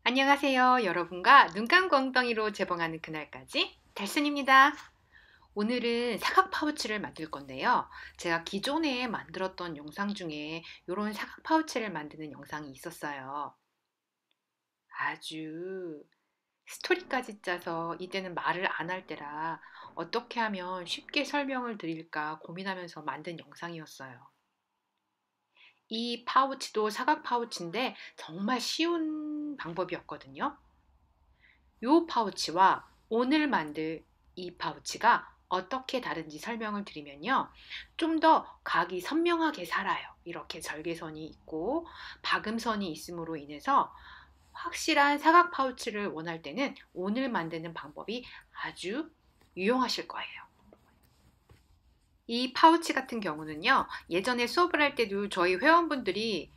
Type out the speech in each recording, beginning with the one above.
안녕하세요. 여러분과 눈 감고 엉덩이로 재봉하는 그날까지 달순입니다. 오늘은 사각 파우치를 만들 건데요. 제가 기존에 만들었던 영상 중에 이런 사각 파우치를 만드는 영상이 있었어요. 아주 스토리까지 짜서 이때는 말을 안 할 때라 어떻게 하면 쉽게 설명을 드릴까 고민하면서 만든 영상이었어요. 이 파우치도 사각 파우치인데 정말 쉬운 방법이었거든요. 이 파우치와 오늘 만들 이 파우치가 어떻게 다른지 설명을 드리면요. 좀 더 각이 선명하게 살아요. 이렇게 절개선이 있고 박음선이 있음으로 인해서 확실한 사각 파우치를 원할 때는 오늘 만드는 방법이 아주 유용하실 거예요. 이 파우치 같은 경우는요. 예전에 수업을 할 때도 저희 회원분들이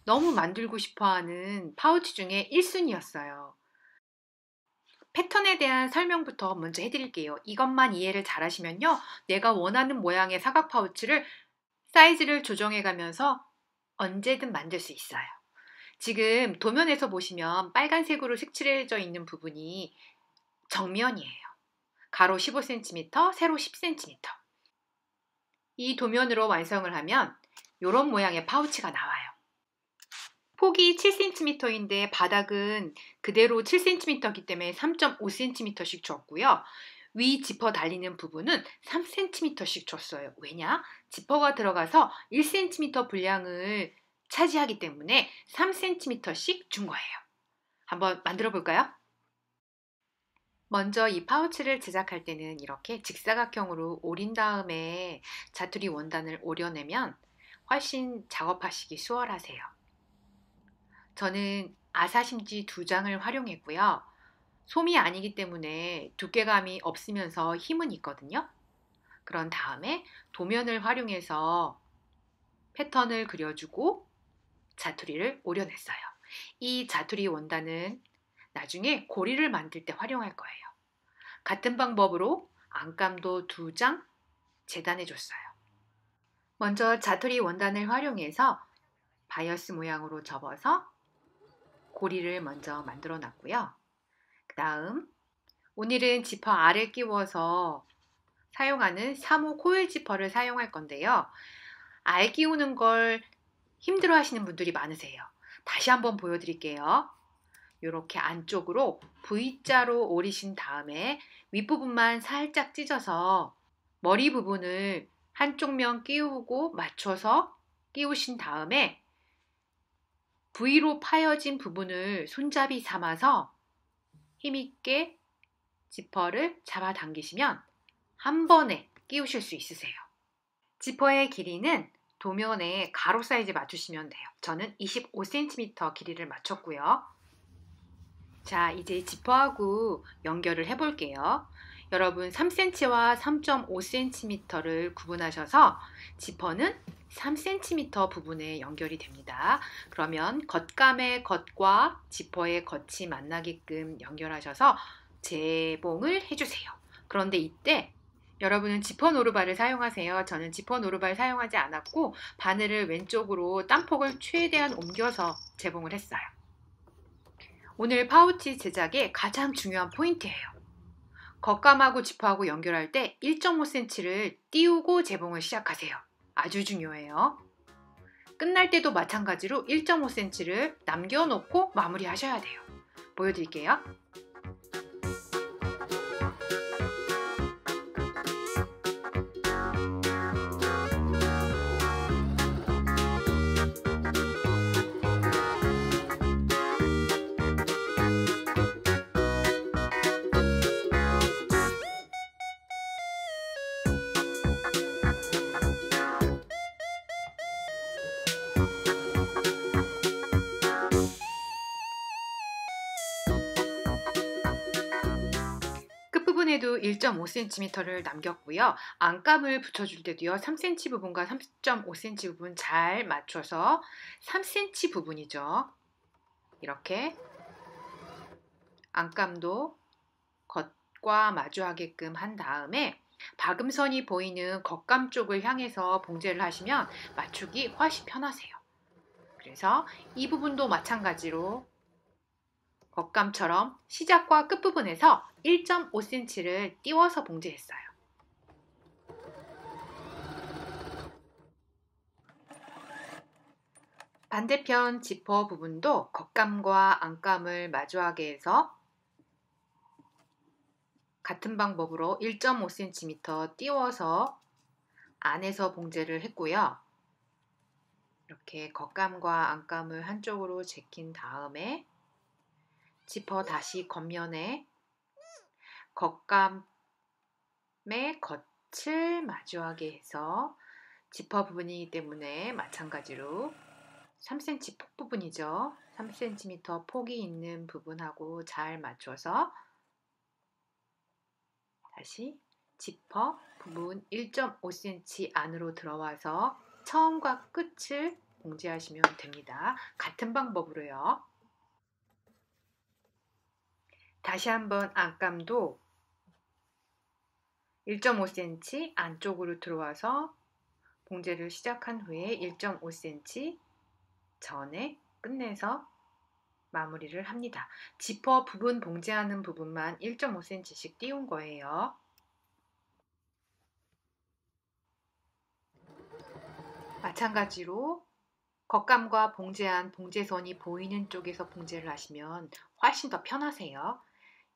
너무 만들고 싶어하는 파우치 중에 1순위였어요. 패턴에 대한 설명부터 먼저 해드릴게요. 이것만 이해를 잘 하시면요. 내가 원하는 모양의 사각 파우치를 사이즈를 조정해 가면서 언제든 만들 수 있어요. 지금 도면에서 보시면 빨간색으로 색칠해져 있는 부분이 정면이에요. 가로 15cm, 세로 10cm. 이 도면으로 완성을 하면 이런 모양의 파우치가 나와요. 폭이 7cm인데 바닥은 그대로 7cm이기 때문에 3.5cm씩 줬고요. 위 지퍼 달리는 부분은 3cm씩 줬어요. 왜냐? 지퍼가 들어가서 1cm 분량을 차지하기 때문에 3cm씩 준 거예요. 한번 만들어 볼까요? 먼저 이 파우치를 제작할 때는 이렇게 직사각형으로 오린 다음에 자투리 원단을 오려내면 훨씬 작업하시기 수월하세요. 저는 아사심지 2장을 활용했고요. 솜이 아니기 때문에 두께감이 없으면서 힘은 있거든요. 그런 다음에 도면을 활용해서 패턴을 그려주고 자투리를 오려냈어요. 이 자투리 원단은 나중에 고리를 만들 때 활용할 거예요. 같은 방법으로 안감도 2장 재단해줬어요. 먼저 자투리 원단을 활용해서 바이어스 모양으로 접어서 고리를 먼저 만들어 놨고요. 그 다음 오늘은 지퍼 알을 끼워서 사용하는 3호 코일 지퍼를 사용할 건데요. 알 끼우는 걸 힘들어 하시는 분들이 많으세요. 다시 한번 보여드릴게요. 이렇게 안쪽으로 V자로 오리신 다음에 윗부분만 살짝 찢어서 머리 부분을 한쪽 면 끼우고 맞춰서 끼우신 다음에 V로 파여진 부분을 손잡이 삼아서 힘있게 지퍼를 잡아당기시면 한 번에 끼우실 수 있으세요. 지퍼의 길이는 도면에 가로 사이즈 맞추시면 돼요. 저는 25cm 길이를 맞췄고요. 자, 이제 지퍼하고 연결을 해볼게요. 여러분 3cm와 3.5cm를 구분하셔서 지퍼는 3cm 부분에 연결이 됩니다. 그러면 겉감의 겉과 지퍼의 겉이 만나게끔 연결하셔서 재봉을 해주세요. 그런데 이때 여러분은 지퍼 노루발을 사용하세요. 저는 지퍼 노루발 사용하지 않았고 바늘을 왼쪽으로 땀폭을 최대한 옮겨서 재봉을 했어요. 오늘 파우치 제작의 가장 중요한 포인트예요. 겉감하고 지퍼하고 연결할 때 1.5cm를 띄우고 재봉을 시작하세요. 아주 중요해요. 끝날 때도 마찬가지로 1.5cm를 남겨놓고 마무리하셔야 돼요. 보여드릴게요. 끝부분에도 1.5cm를 남겼고요. 안감을 붙여줄 때도요. 3cm 부분과 3.5cm 부분 잘 맞춰서 3cm 부분이죠. 이렇게 안감도 겉과 마주하게끔 한 다음에 박음선이 보이는 겉감 쪽을 향해서 봉제를 하시면 맞추기 훨씬 편하세요. 그래서 이 부분도 마찬가지로 겉감처럼 시작과 끝부분에서 1.5cm를 띄워서 봉제했어요. 반대편 지퍼 부분도 겉감과 안감을 마주하게 해서 같은 방법으로 1.5cm 띄워서 안에서 봉제를 했고요. 이렇게 겉감과 안감을 한쪽으로 제낀 다음에 지퍼 다시 겉면에 겉감의 겉을 마주하게 해서 지퍼 부분이기 때문에 마찬가지로 3cm 폭 부분이죠. 3cm 폭이 있는 부분하고 잘 맞춰서 다시 지퍼 부분 1.5cm 안으로 들어와서 처음과 끝을 봉제하시면 됩니다. 같은 방법으로요. 다시 한번 안감도 1.5cm 안쪽으로 들어와서 봉제를 시작한 후에 1.5cm 전에 끝내서 마무리를 합니다. 지퍼 부분 봉제하는 부분만 1.5cm씩 띄운 거예요. 마찬가지로 겉감과 봉제한 봉제선이 보이는 쪽에서 봉제를 하시면 훨씬 더 편하세요.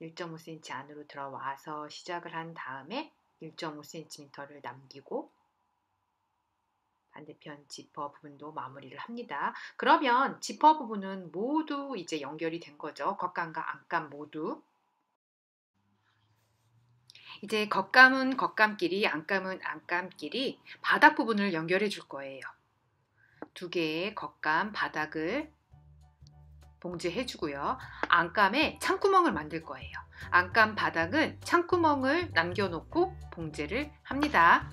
1.5cm 안으로 들어와서 시작을 한 다음에 1.5cm를 남기고 반대편 지퍼 부분도 마무리를 합니다. 그러면 지퍼 부분은 모두 이제 연결이 된 거죠. 겉감과 안감 모두. 이제 겉감은 겉감끼리, 안감은 안감끼리 바닥 부분을 연결해 줄 거예요. 두 개의 겉감 바닥을 봉제해 주고요. 안감에 창구멍을 만들 거예요. 안감 바닥은 창구멍을 남겨놓고 봉제를 합니다.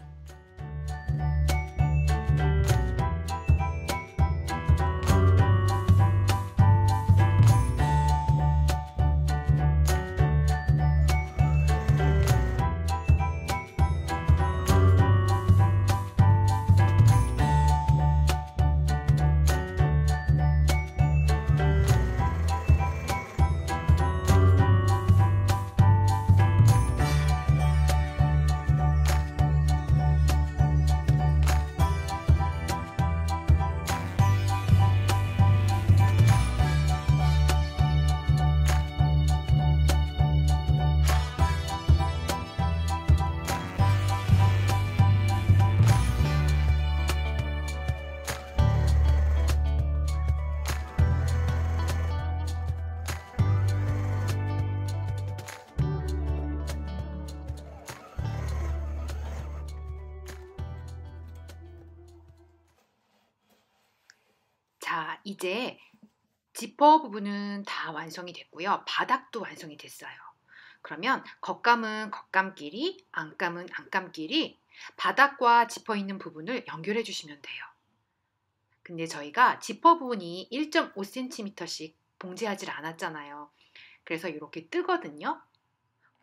자, 이제 지퍼 부분은 다 완성이 됐고요. 바닥도 완성이 됐어요. 그러면 겉감은 겉감끼리, 안감은 안감끼리 바닥과 지퍼 있는 부분을 연결해 주시면 돼요. 근데 저희가 지퍼 부분이 1.5cm씩 봉제하지 않았잖아요. 그래서 이렇게 뜨거든요.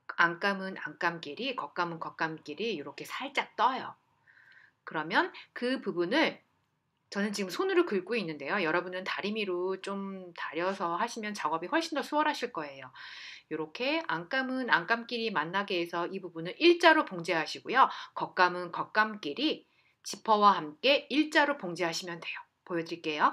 안감은 안감끼리, 겉감은 겉감끼리 이렇게 살짝 떠요. 그러면 그 부분을 저는 지금 손으로 긁고 있는데요. 여러분은 다리미로 좀 다려서 하시면 작업이 훨씬 더 수월하실 거예요. 이렇게 안감은 안감끼리 만나게 해서 이 부분을 일자로 봉제하시고요. 겉감은 겉감끼리 지퍼와 함께 일자로 봉제하시면 돼요. 보여드릴게요.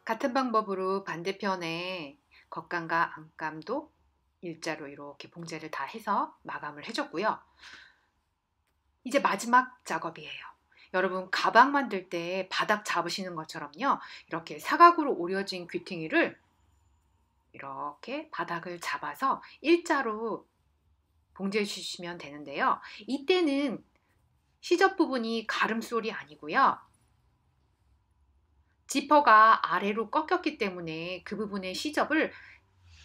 같은 방법으로 반대편에 겉감과 안감도 일자로 이렇게 봉제를 다 해서 마감을 해줬고요. 이제 마지막 작업이에요. 여러분 가방 만들 때 바닥 잡으시는 것처럼요. 이렇게 사각으로 오려진 귀퉁이를 이렇게 바닥을 잡아서 일자로 봉제해 주시면 되는데요. 이때는 시접 부분이 가름솔이 아니고요. 지퍼가 아래로 꺾였기 때문에 그 부분의 시접을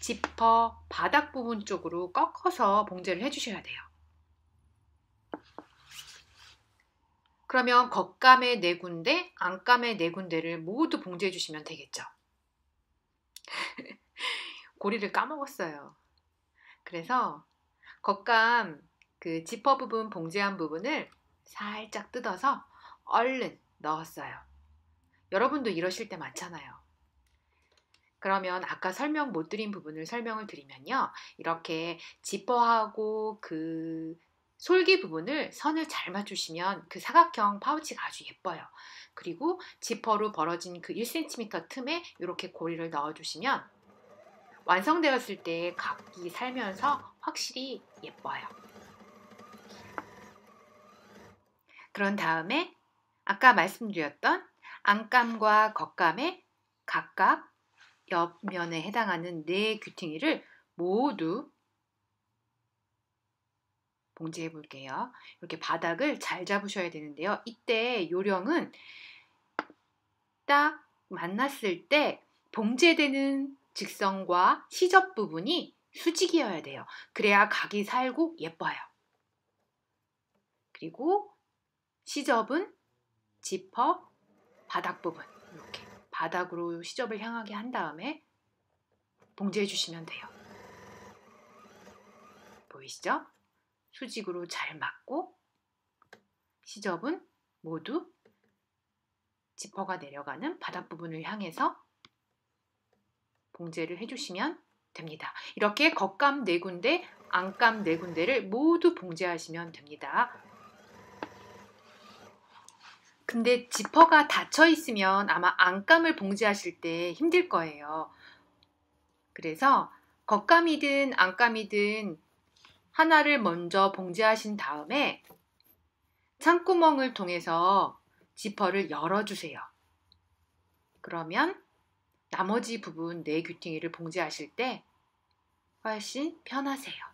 지퍼 바닥 부분 쪽으로 꺾어서 봉제를 해주셔야 돼요. 그러면 겉감의 4군데, 안감의 4군데를 모두 봉제해 주시면 되겠죠. 고리를 까먹었어요. 그래서 겉감 그 지퍼 부분 봉제한 부분을 살짝 뜯어서 얼른 넣었어요. 여러분도 이러실 때 많잖아요. 그러면 아까 설명 못 드린 부분을 설명을 드리면요. 이렇게 지퍼하고 그 솔기 부분을 선을 잘 맞추시면 그 사각형 파우치가 아주 예뻐요. 그리고 지퍼로 벌어진 그 1cm 틈에 이렇게 고리를 넣어주시면 완성되었을 때 각이 살면서 확실히 예뻐요. 그런 다음에 아까 말씀드렸던 안감과 겉감의 각각 옆면에 해당하는 4 귀퉁이를 모두 봉제해 볼게요. 이렇게 바닥을 잘 잡으셔야 되는데요. 이때 요령은 딱 만났을 때 봉제되는 직선과 시접 부분이 수직이어야 돼요. 그래야 각이 살고 예뻐요. 그리고 시접은 지퍼 바닥 부분 이렇게 바닥으로 시접을 향하게 한 다음에 봉제해 주시면 돼요. 보이시죠? 수직으로 잘 맞고 시접은 모두 지퍼가 내려가는 바닥 부분을 향해서 봉제를 해주시면 됩니다. 이렇게 겉감 4군데, 안감 4군데를 모두 봉제하시면 됩니다. 근데 지퍼가 닫혀 있으면 아마 안감을 봉제하실 때 힘들 거예요. 그래서 겉감이든 안감이든 하나를 먼저 봉제하신 다음에 창구멍을 통해서 지퍼를 열어주세요. 그러면 나머지 부분 4 귀퉁이를 봉제하실 때 훨씬 편하세요.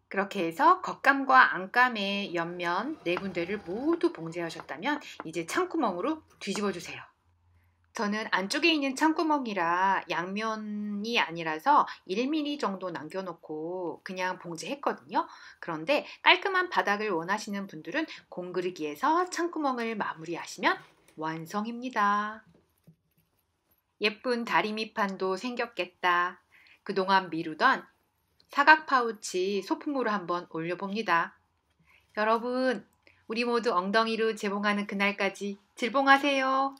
그렇게 해서 겉감과 안감의 옆면 4군데를 모두 봉제하셨다면 이제 창구멍으로 뒤집어 주세요. 저는 안쪽에 있는 창구멍이라 양면이 아니라서 1mm 정도 남겨놓고 그냥 봉제했거든요. 그런데 깔끔한 바닥을 원하시는 분들은 공그르기에서 창구멍을 마무리하시면 완성입니다. 예쁜 다리밑판도 생겼겠다. 그동안 미루던 사각 파우치 소품으로 한번 올려봅니다. 여러분, 우리 모두 엉덩이로 재봉하는 그날까지 질봉하세요.